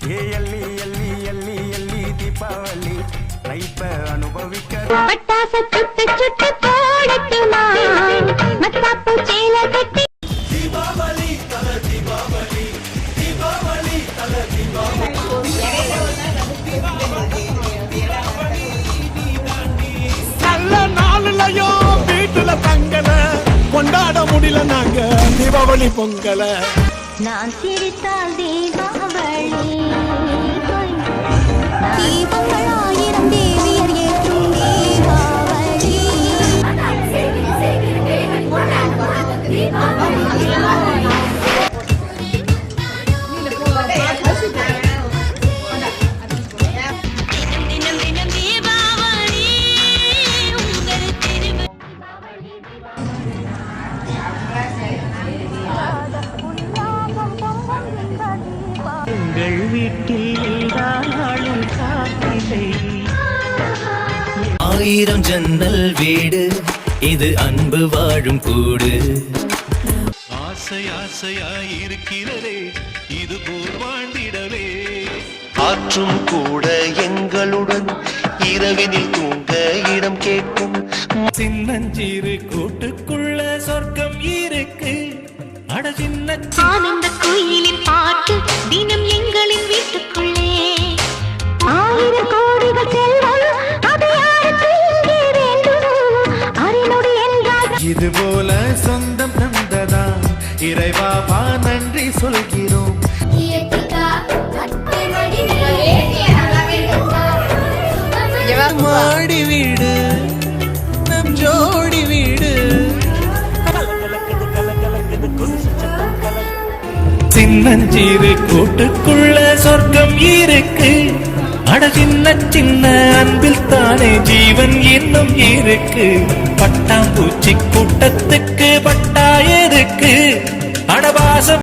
ஏ எல்லி எல்லி எல்லி எல்லி தீபாவளி லைஃப அனுபவிக்க பட்டாசு சுட்டு சுட்டு போடட்டுமா மத்தாப்பு சேல கட்டி தீபாவளி தல தீபாவளி தீபாவளி தல தீபாவளி நல்ல நாளுலயும் வீட்டுல தங்கல கொண்டாட முடியல நாங்க தீபாவளி பொங்கல. நான் சிரித்தால் தீபாவளி தீபங்கள் ஆயிரம் தேவியர் ஏற்றும் தீபாவளி தினம் தினம் தீபாவளி உங்கள் திரும்ப எங்கள் வீட்டில் எல்லாரும் காத்திரை. ஆயிரம் ஜன்னல் வீடு இது அன்பு வாழும் கூடு. ஆசை ஆசையாயிருக்கிறதே இது போல் வாழ்ந்திடவே. ஆற்றும் கூட எங்களுடன் இரவினில் தூங்க இடம் கேட்கும். சின்னஞ்சீரு கூட்டுக்குள்ள சொர்க்கம் இருக்கு. அட சின்ன ஆனந்த கோயிலின் பாட்டு தினம் எங்களின் வீட்டுக்குள்ளே ஆயிரம் கோடிகள் செல்வம் அது யாருக்கு இங்கே வேண்டும் அரிநொடி என்றால் இது போல சொந்தம் தந்ததா இறைவா நன்றி சொல்கிறோம். மாடி வீடு நம் ஜோடி வீடு. சின்னஞ்சீரு கூட்டுக்குள்ள சொர்க்கம் இருக்கு. அட சின்ன சின்ன அன்பில் தானே ஜீவன் இன்னும் இருக்கு. பட்டாம்பூச்சி கூட்டத்துக்கு